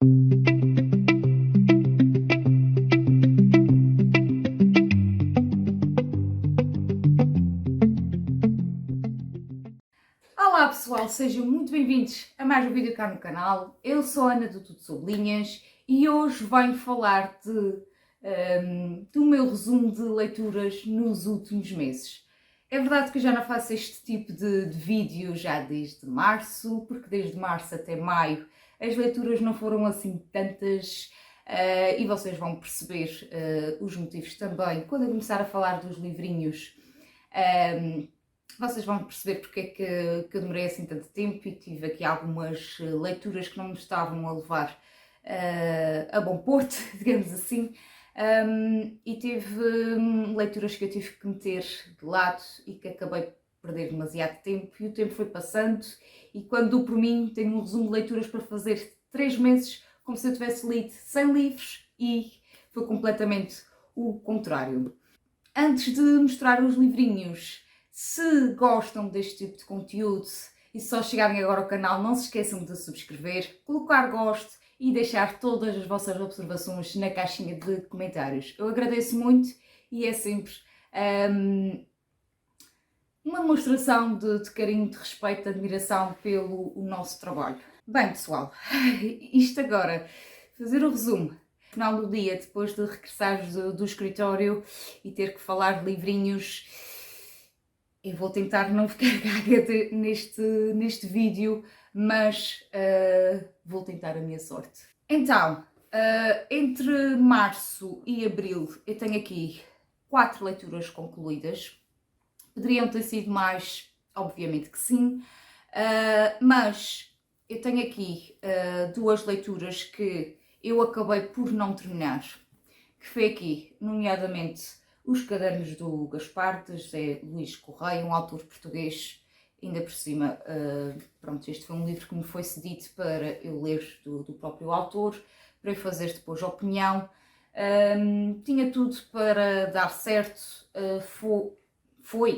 Olá pessoal, sejam muito bem-vindos a mais um vídeo cá no canal. Eu sou a Ana do Tudo Sobre Linhas e hoje venho falar do meu resumo de leituras nos últimos meses. É verdade que eu já não faço este tipo de vídeo já desde março, porque desde março até maio as leituras não foram assim tantas e vocês vão perceber os motivos também quando eu começar a falar dos livrinhos. Vocês vão perceber porque é que eu demorei assim tanto tempo e tive aqui algumas leituras que não me estavam a levar a bom porto, digamos assim, e teve leituras que eu tive que meter de lado e que acabei por perder demasiado tempo e o tempo foi passando e quando dou por mim tenho um resumo de leituras para fazer 3 meses como se eu tivesse lido 100 livros e foi completamente o contrário. Antes de mostrar os livrinhos, se gostam deste tipo de conteúdo e se só chegarem agora ao canal, não se esqueçam de subscrever, colocar gosto e deixar todas as vossas observações na caixinha de comentários. Eu agradeço muito e é sempre uma demonstração de carinho, de respeito, de admiração pelo o nosso trabalho. Bem pessoal, isto agora, fazer o resumo. Final do dia, depois de regressar do escritório e ter que falar de livrinhos, eu vou tentar não ficar gaga neste vídeo, mas vou tentar a minha sorte. Então, entre março e abril eu tenho aqui 4 leituras concluídas. Poderiam ter sido mais, obviamente que sim, mas eu tenho aqui 2 leituras que eu acabei por não terminar, que foi aqui, nomeadamente Os Cadernos do Gaspar, de José Luís Correia, um autor português, ainda por cima, pronto, este foi um livro que me foi cedido para eu ler do próprio autor, para eu fazer depois opinião. Tinha tudo para dar certo,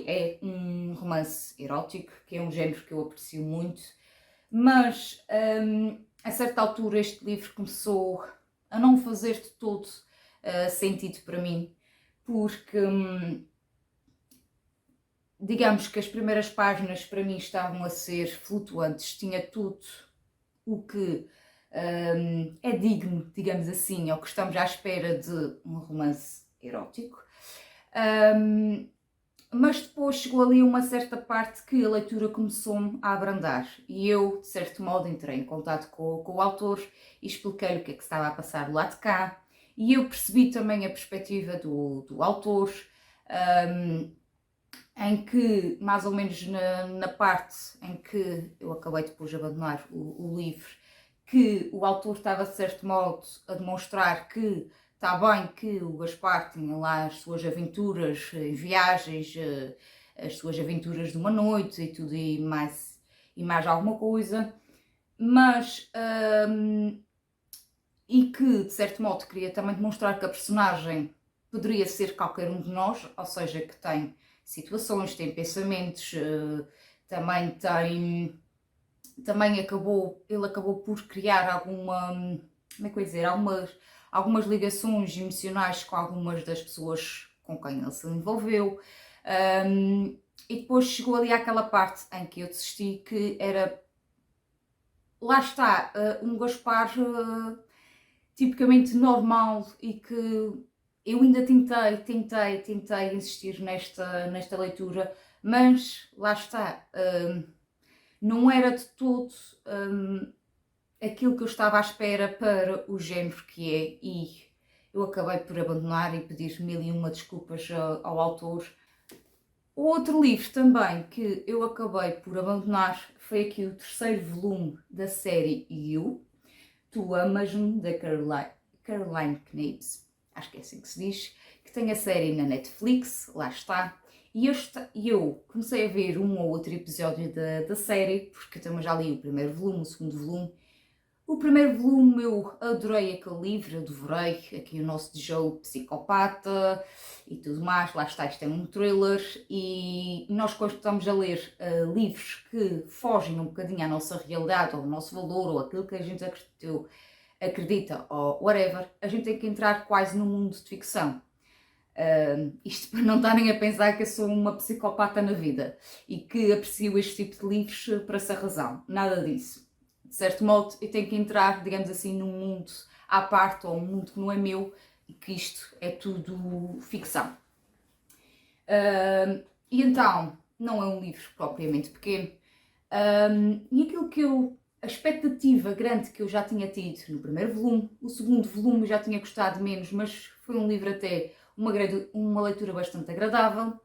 é um romance erótico, que é um género que eu aprecio muito, mas a certa altura este livro começou a não fazer de todo sentido para mim, porque digamos que as primeiras páginas para mim estavam a ser flutuantes, tinha tudo o que é digno, digamos assim, ou que estamos à espera de um romance erótico. Mas depois chegou ali uma certa parte que a leitura começou-me a abrandar e eu, de certo modo, entrei em contato com o autor e expliquei-lhe o que é que estava a passar do lado de cá e eu percebi também a perspectiva do autor, em que, mais ou menos na parte em que eu acabei depois de abandonar o livro, que o autor estava, de certo modo, a demonstrar que está bem que o Gaspar tinha lá as suas aventuras, viagens, as suas aventuras de uma noite e tudo e mais alguma coisa, mas e que de certo modo queria também demonstrar que a personagem poderia ser qualquer um de nós, ou seja, que tem situações, tem pensamentos, também ele acabou por criar como é que eu ia dizer, algumas ligações emocionais com algumas das pessoas com quem ele se envolveu. E depois chegou ali àquela parte em que eu desisti, que era, lá está, um Gaspar tipicamente normal e que eu ainda tentei insistir nesta leitura, mas lá está, não era de todo aquilo que eu estava à espera para o género que é e eu acabei por abandonar e pedir 1001 desculpas ao autor. O outro livro também que eu acabei por abandonar foi aqui o 3º volume da série You, Tu Amas-me, da Caroline Knibbs, acho que é assim que se diz, que tem a série na Netflix, lá está. E eu comecei a ver um ou outro episódio da série, porque eu também já li o primeiro volume, o segundo volume. O primeiro volume eu adorei aquele livro, eu devorei aqui o nosso Joe psicopata e tudo mais, lá está, isto é um thriller e nós quando estamos a ler livros que fogem um bocadinho à nossa realidade ou ao nosso valor ou aquilo que a gente acreditou acredita ou whatever, a gente tem que entrar quase no mundo de ficção. Isto para não estarem a pensar que eu sou uma psicopata na vida e que aprecio este tipo de livros por essa razão. Nada disso. De certo modo, eu tenho que entrar, digamos assim, num mundo à parte ou um mundo que não é meu e que isto é tudo ficção. E então, não é um livro propriamente pequeno. E aquilo que a expectativa grande que eu já tinha tido no primeiro volume, o segundo volume eu já tinha gostado menos, mas foi um livro até uma leitura bastante agradável.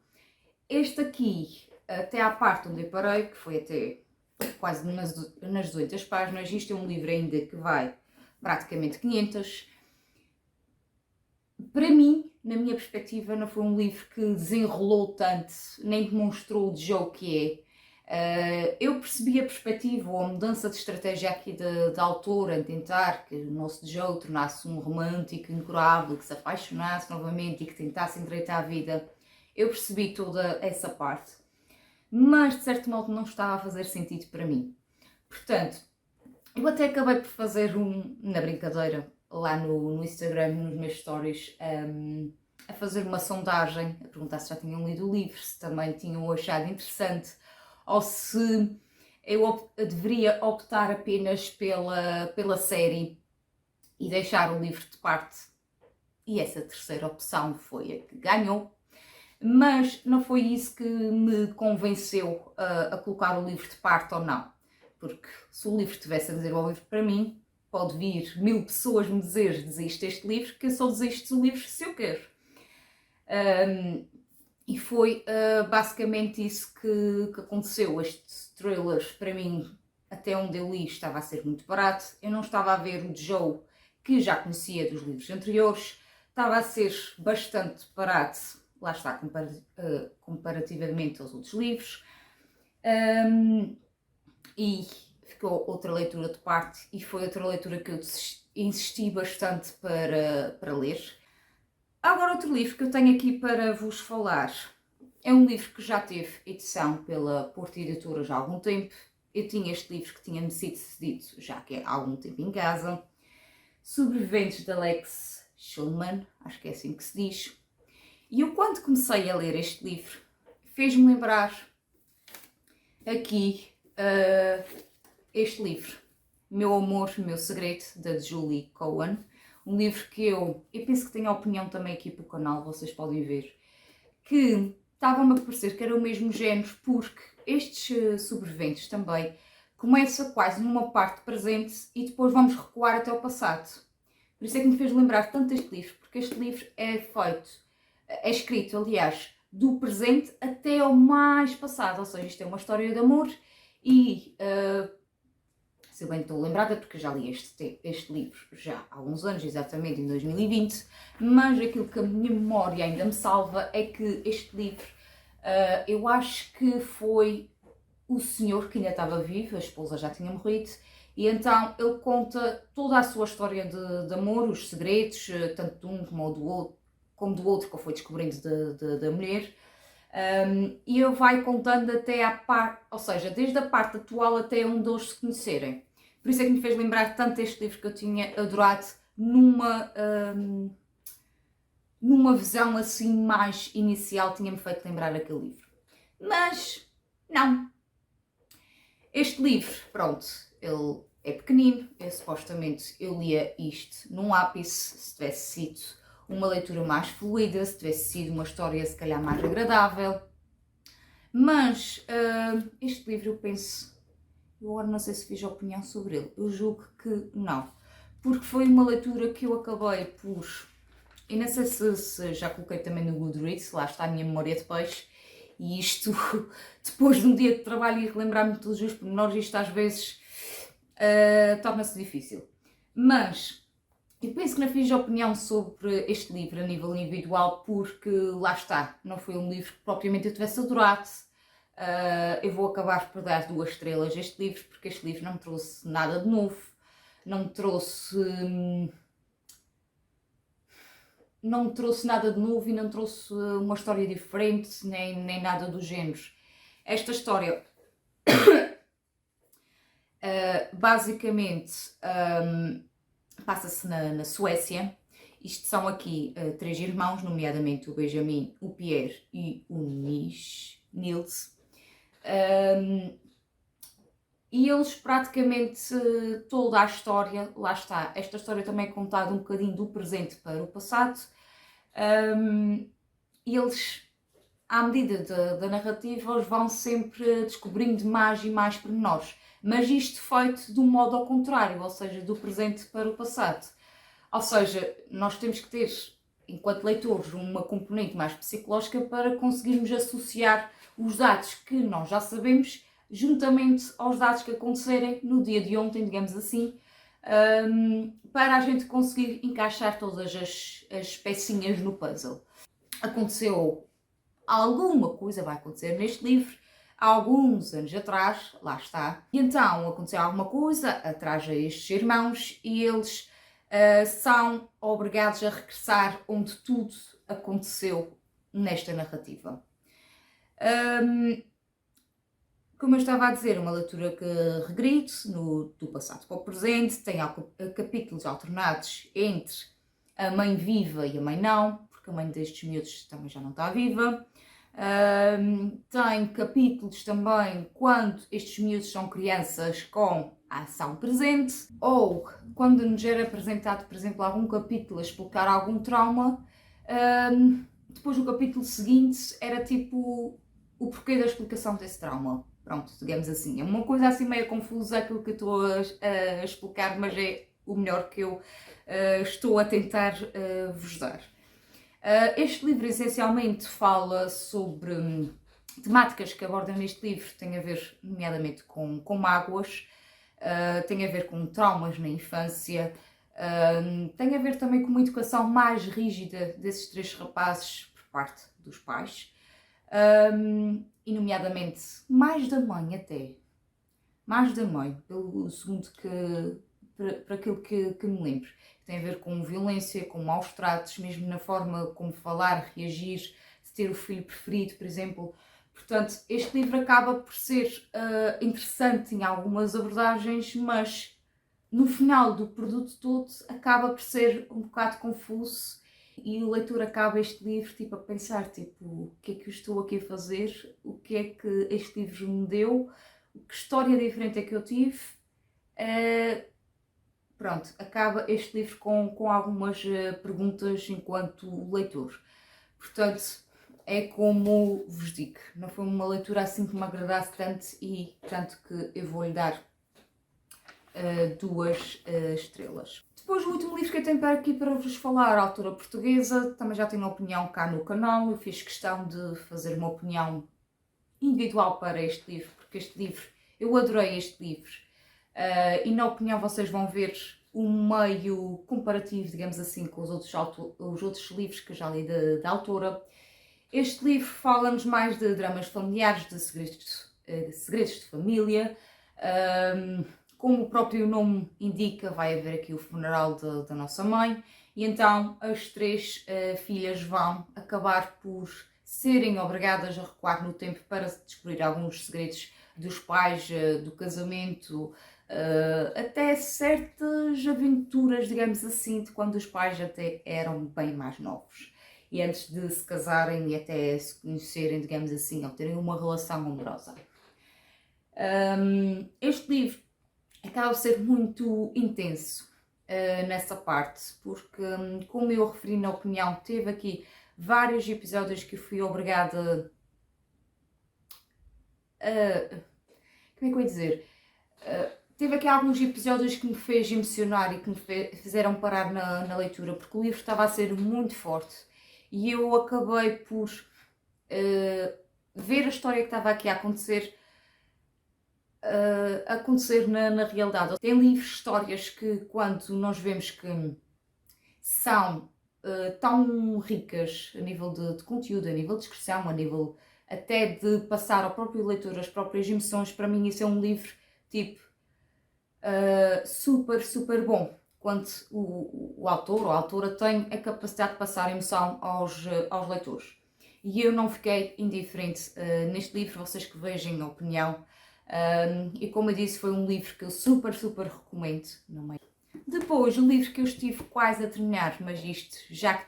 Este aqui, até à parte onde eu parei, que foi até quase nas 200 páginas, isto é um livro ainda que vai praticamente 500. Para mim, na minha perspectiva, não foi um livro que desenrolou tanto, nem demonstrou o jogo que é. Eu percebi a perspectiva ou a mudança de estratégia aqui da autora em tentar que o nosso Joe tornasse um romântico incurável, que se apaixonasse novamente e que tentasse endireitar a vida. Eu percebi toda essa parte, mas de certo modo não estava a fazer sentido para mim. Portanto, eu até acabei por fazer na brincadeira, lá no Instagram, nos meus stories, a fazer uma sondagem, a perguntar se já tinham lido o livro, se também tinham achado interessante, ou se eu deveria optar apenas pela série e deixar o livro de parte. E essa terceira opção foi a que ganhou, mas não foi isso que me convenceu a colocar o livro de parte ou não. Porque se o livro estivesse a dizer o livro para mim, pode vir 1000 pessoas me dizer desiste deste livro, que eu só desisto do livro se eu quero. E foi basicamente isso que aconteceu. Este thriller, para mim, até onde eu li, estava a ser muito barato. Eu não estava a ver o Joe, que já conhecia dos livros anteriores. Estava a ser bastante barato, lá está, comparativamente aos outros livros. E ficou outra leitura de parte, e foi outra leitura que eu insisti bastante para ler. Agora, outro livro que eu tenho aqui para vos falar é um livro que já teve edição pela Porto Editora já há algum tempo. Eu tinha este livro que tinha-me sido cedido já que há algum tempo em casa. Sobreviventes de Alex Shulman, acho que é assim que se diz. E eu, quando comecei a ler este livro, fez-me lembrar aqui este livro, Meu Amor, Meu Segredo, da Julie Cohen. Um livro que eu penso que tenho a opinião também aqui para o canal, vocês podem ver, que estava-me a parecer que era o mesmo género, porque estes sobreviventes também começa quase numa parte presente e depois vamos recuar até o passado. Por isso é que me fez lembrar tanto este livro, porque este livro é escrito, aliás, do presente até ao mais passado, ou seja, isto é uma história de amor e, se eu bem estou lembrada, porque eu já li este livro já há alguns anos, exatamente em 2020, mas aquilo que a minha memória ainda me salva é que este livro, eu acho que foi o senhor que ainda estava vivo, a esposa já tinha morrido, e então ele conta toda a sua história de amor, os segredos, tanto de um como do outro que foi descobrindo da mulher. E ele vai contando até à parte, ou seja, desde a parte atual até onde eles se conhecerem. Por isso é que me fez lembrar tanto este livro que eu tinha adorado numa visão assim mais inicial, tinha-me feito lembrar aquele livro. Mas, não. Este livro, pronto, ele é pequenino, supostamente eu lia isto num ápice, se tivesse sido uma leitura mais fluida, se tivesse sido uma história se calhar mais agradável. Mas este livro eu penso, eu agora não sei se fiz opinião sobre ele, eu julgo que não. Porque foi uma leitura que eu acabei por, e não sei se já coloquei também no Goodreads, lá está a minha memória de peixe, e isto, depois de um dia de trabalho e relembrar-me de todos os pormenores, isto às vezes torna-se difícil. Mas eu penso que não fiz opinião sobre este livro a nível individual, porque lá está, não foi um livro que propriamente eu tivesse adorado. Eu vou acabar por dar 2 estrelas a este livro, porque este livro não me trouxe nada de novo, não me trouxe nada de novo e não trouxe uma história diferente, nem nada do género. Esta história, basicamente, passa-se na Suécia. Isto são aqui três irmãos, nomeadamente o Benjamin, o Pierre e o Nils. E eles praticamente toda a história, lá está, esta história também é contada um bocadinho do presente para o passado. E eles, à medida da narrativa, eles vão sempre descobrindo mais e mais pormenores. Mas isto feito de um modo ao contrário, ou seja, do presente para o passado. Ou seja, nós temos que ter, enquanto leitores, uma componente mais psicológica para conseguirmos associar os dados que nós já sabemos juntamente aos dados que acontecerem no dia de ontem, digamos assim, para a gente conseguir encaixar todas as pecinhas no puzzle. Aconteceu alguma coisa, vai acontecer neste livro, há alguns anos atrás, lá está, e então aconteceu alguma coisa atrás a estes irmãos e eles são obrigados a regressar onde tudo aconteceu nesta narrativa. Como eu estava a dizer, uma leitura que regride do passado para o presente, tem capítulos alternados entre a mãe viva e a mãe não, porque a mãe destes miúdos também já não está viva. Tem capítulos também quando estes miúdos são crianças com a ação presente, ou quando nos era apresentado, por exemplo, algum capítulo a explicar algum trauma, depois o capítulo seguinte era tipo o porquê da explicação desse trauma. Pronto, digamos assim. É uma coisa assim meio confusa aquilo que eu estou a explicar, mas é o melhor que eu estou a tentar vos dar. Este livro essencialmente fala sobre temáticas que abordam neste livro, tem a ver nomeadamente com mágoas, tem a ver com traumas na infância, tem a ver também com uma educação mais rígida desses três rapazes por parte dos pais. E nomeadamente mais da mãe até, mais da mãe, pelo segundo para aquilo que me lembro. Tem a ver com violência, com maus tratos, mesmo na forma como falar, reagir, de ter o filho preferido, por exemplo. Portanto, este livro acaba por ser interessante em algumas abordagens, mas no final do produto todo acaba por ser um bocado confuso. E o leitor acaba este livro tipo, a pensar, tipo, o que é que eu estou aqui a fazer? O que é que este livro me deu? Que história diferente é que eu tive? Pronto, acaba este livro com algumas perguntas enquanto leitor. Portanto, é como vos digo, não foi uma leitura assim que me agradasse tanto e tanto que eu vou-lhe dar 2 estrelas. Depois o último livro que eu tenho aqui para vos falar, a autora portuguesa, também já tenho opinião cá no canal, eu fiz questão de fazer uma opinião individual para este livro, porque este livro, eu adorei este livro, e na opinião vocês vão ver um meio comparativo, digamos assim, com os outros livros que eu já li da autora. Este livro fala-nos mais de dramas familiares, de segredos de família. Como o próprio nome indica, vai haver aqui o funeral da nossa mãe e então as 3 filhas vão acabar por serem obrigadas a recuar no tempo para descobrir alguns segredos dos pais, do casamento, até certas aventuras, digamos assim, de quando os pais até eram bem mais novos. E antes de se casarem e até se conhecerem, digamos assim, ou terem uma relação amorosa. Este livro acaba por ser muito intenso nessa parte, porque, como eu referi na opinião, teve aqui vários episódios que eu fui obrigada a... Como é que eu ia dizer? Teve aqui alguns episódios que me fez emocionar e que me fizeram parar na leitura, porque o livro estava a ser muito forte e eu acabei por ver a história que estava aqui a acontecer na realidade. Tem livros, histórias que quando nós vemos que são tão ricas a nível de conteúdo, a nível de descrição, a nível até de passar ao próprio leitor as próprias emoções, para mim isso é um livro tipo super, super bom. Quando o autor ou a autora tem a capacidade de passar emoção aos leitores. E eu não fiquei indiferente neste livro, vocês que vejam a opinião. E como eu disse, foi um livro que eu super, super recomendo. Depois, o livro que eu estive quase a terminar, mas isto já que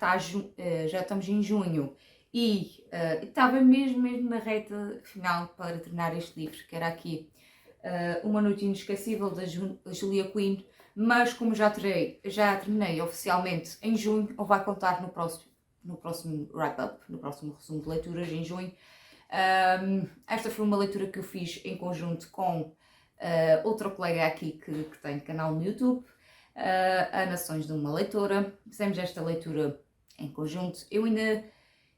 já estamos em junho e estava mesmo na reta final para terminar este livro, que era aqui Uma Noite Inesquecível, da Julia Quinn, mas como já terminei oficialmente em junho, ou vai contar no próximo wrap-up, no próximo resumo de leituras em junho. Esta foi uma leitura que eu fiz em conjunto com outra colega aqui que tem canal no YouTube, a Nações de uma Leitora. Fizemos esta leitura em conjunto. Eu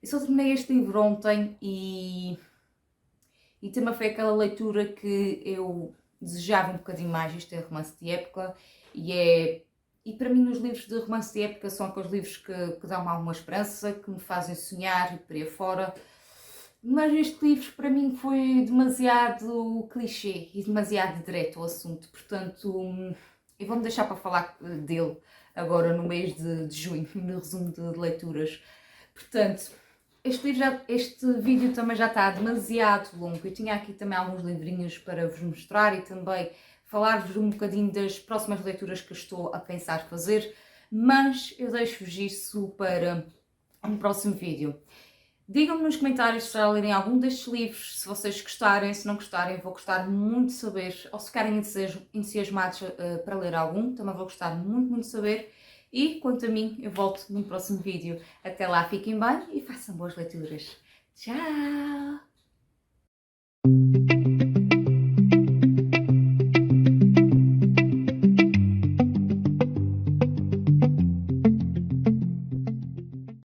só terminei este livro ontem e também foi aquela leitura que eu desejava um bocadinho mais. Isto é romance de época e para mim os livros de romance de época são aqueles livros que dão-me alguma esperança, que me fazem sonhar e por aí fora. Mas este livro para mim foi demasiado clichê e demasiado direto ao assunto, portanto eu vou-me deixar para falar dele agora no mês de junho, no resumo de leituras. Portanto, este vídeo também já está demasiado longo. Eu tinha aqui também alguns livrinhos para vos mostrar e também falar-vos um bocadinho das próximas leituras que eu estou a pensar fazer, mas eu deixo-vos isso para um próximo vídeo. Digam-me nos comentários se já lerem algum destes livros, se vocês gostarem, se não gostarem, vou gostar muito de saber, ou se ficarem entusiasmados para ler algum, também vou gostar muito de saber. E quanto a mim, eu volto num próximo vídeo. Até lá, fiquem bem e façam boas leituras. Tchau!